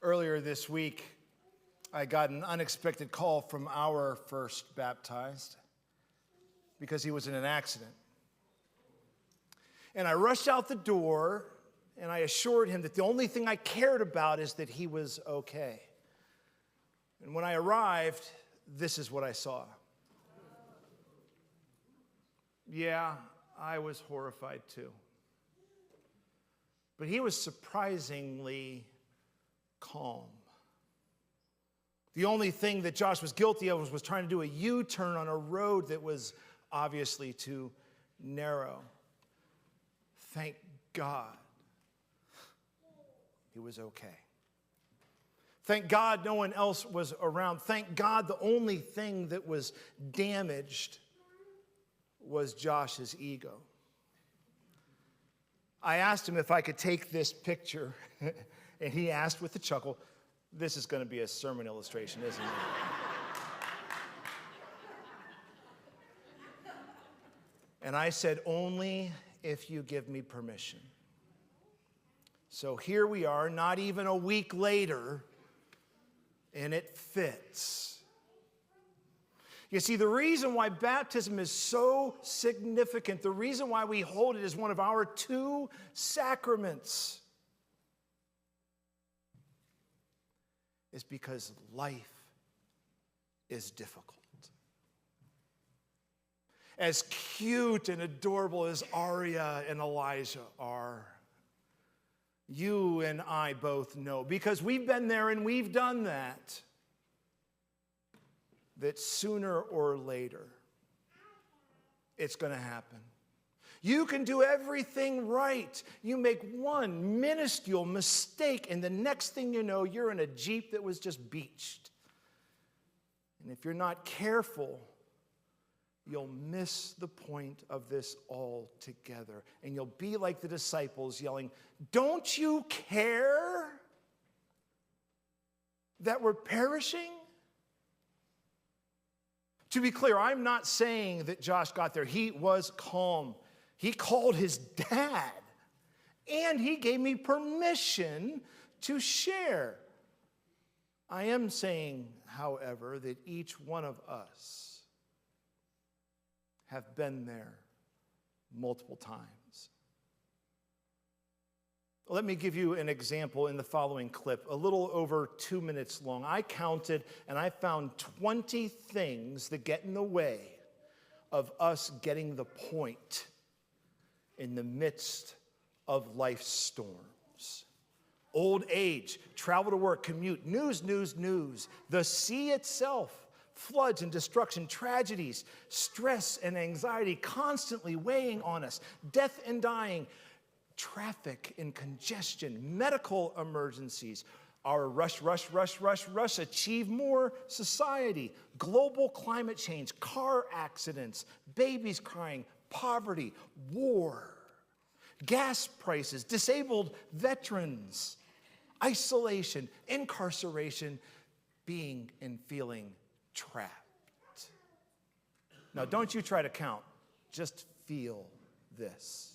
Earlier this week, I got an unexpected call from our first baptized because he was in an accident. And I rushed out the door and I assured him that the only thing I cared about is that he was okay. And when I arrived, this is what I saw. Yeah, I was horrified too. But he was surprisingly calm. The only thing that Josh was guilty of was trying to do a U-turn on a road that was obviously too narrow. Thank God he was okay. Thank God no one else was around. Thank God the only thing that was damaged was Josh's ego. I asked him if I could take this picture, and he asked with a chuckle, "This is going to be a sermon illustration, isn't it?" And I said, "Only if you give me permission." So here we are, not even a week later, and it fits. You see, the reason why baptism is so significant, the reason why we hold it as one of our two sacraments, is because life is difficult. As cute and adorable as Aria and Elijah are, you and I both know, because we've been there and we've done that sooner or later, it's going to happen. You can do everything right. You make one minuscule mistake, and the next thing you know, you're in a Jeep that was just beached. And if you're not careful, you'll miss the point of this altogether. And you'll be like the disciples yelling, "Don't you care that we're perishing?" To be clear, I'm not saying that Josh got there. He was calm. He called his dad, and he gave me permission to share. I am saying, however, that each one of us have been there multiple times. Let me give you an example in the following clip, a little over 2 minutes long. I counted and I found 20 things that get in the way of us getting the point in the midst of life's storms. Old age, travel to work, commute, news. The sea itself, floods and destruction, tragedies, stress and anxiety constantly weighing on us, death and dying, traffic and congestion, medical emergencies, our rush, achieve more society, global climate change, car accidents, babies crying, poverty, war, gas prices, disabled veterans, isolation, incarceration, being and feeling trapped. Now, don't you try to count. Just feel this.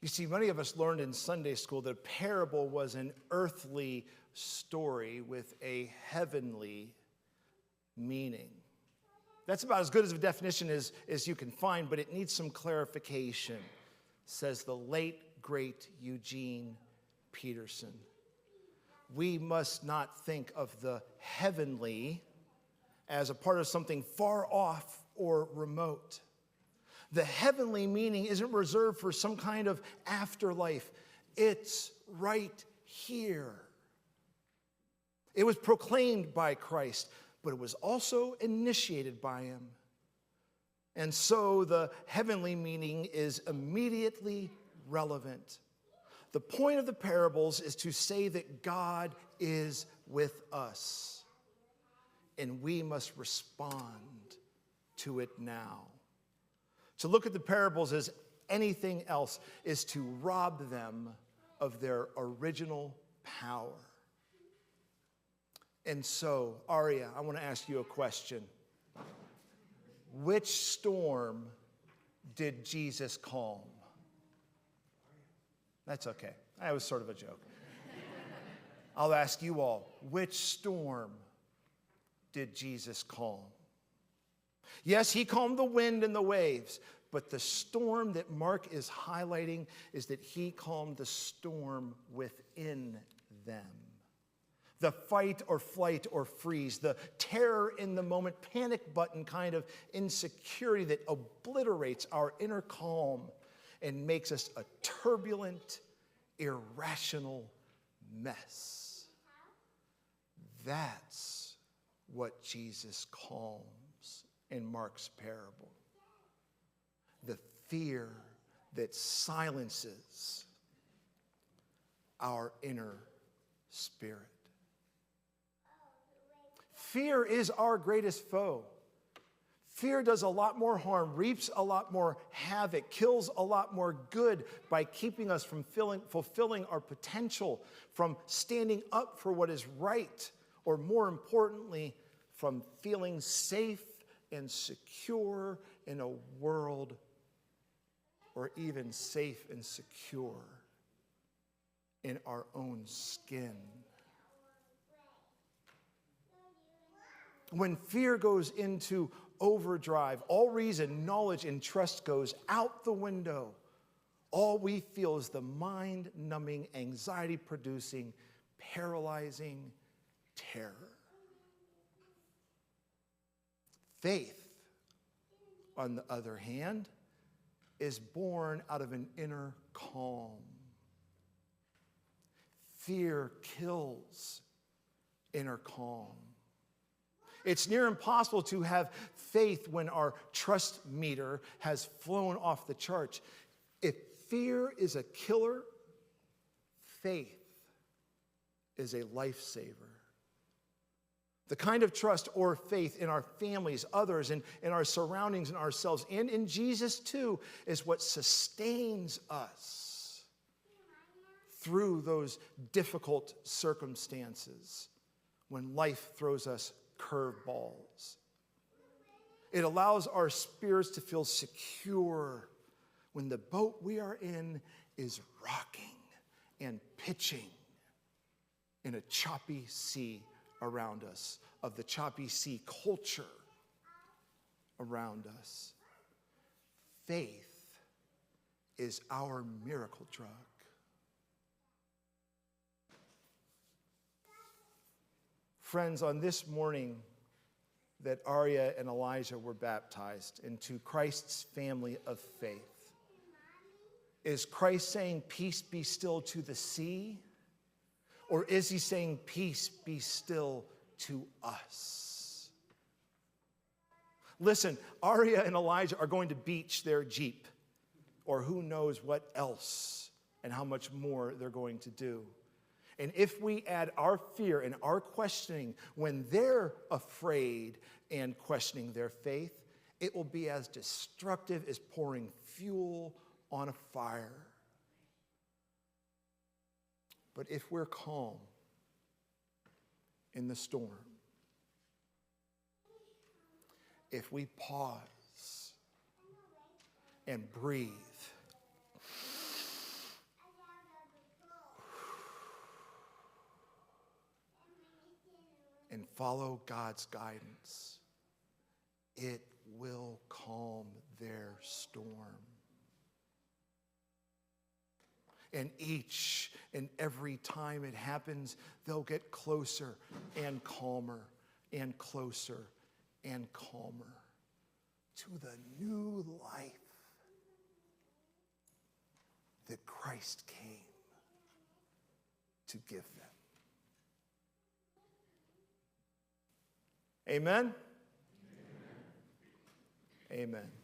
You see, many of us learned in Sunday school that a parable was an earthly story with a heavenly meaning. That's about as good as a definition as you can find, but it needs some clarification, says the late, great Eugene Peterson. We must not think of the heavenly as a part of something far off or remote. The heavenly meaning isn't reserved for some kind of afterlife. It's right here. It was proclaimed by Christ, but it was also initiated by him. And so the heavenly meaning is immediately relevant. The point of the parables is to say that God is with us, and we must respond to it now. To look at the parables as anything else is to rob them of their original power. And so, Aria, I want to ask you a question. Which storm did Jesus calm? That's okay. That was sort of a joke. I'll ask you all, which storm did Jesus calm? Yes, he calmed the wind and the waves, but the storm that Mark is highlighting is that he calmed the storm within them. The fight or flight or freeze, the terror in the moment, panic button kind of insecurity that obliterates our inner calm and makes us a turbulent, irrational mess. That's what Jesus calms in Mark's parable. The fear that silences our inner spirit. Fear is our greatest foe. Fear does a lot more harm, reaps a lot more havoc, kills a lot more good by keeping us from fulfilling our potential, from standing up for what is right, or more importantly, from feeling safe and secure in a world, or even safe and secure in our own skin. When fear goes into overdrive, all reason, knowledge, and trust goes out the window. All we feel is the mind-numbing, anxiety-producing, paralyzing terror. Faith, on the other hand, is born out of an inner calm. Fear kills inner calm. It's near impossible to have faith when our trust meter has flown off the charts. If fear is a killer, faith is a lifesaver. The kind of trust or faith in our families, others, and in our surroundings and ourselves, and in Jesus too, is what sustains us through those difficult circumstances when life throws us curveballs. It allows our spirits to feel secure when the boat we are in is rocking and pitching in a choppy sea around us, of the choppy sea culture around us. Faith is our miracle drug. Friends, on this morning that Aria and Elijah were baptized into Christ's family of faith, is Christ saying, "Peace be still" to the sea? Or is he saying, "Peace be still" to us? Listen, Aria and Elijah are going to beach their Jeep, or who knows what else and how much more they're going to do. And if we add our fear and our questioning when they're afraid and questioning their faith, it will be as destructive as pouring fuel on a fire. But if we're calm in the storm, if we pause and breathe and follow God's guidance, it will calm their storm. And each and every time it happens, they'll get closer and calmer and closer and calmer to the new life that Christ came to give them. Amen? Amen. Amen.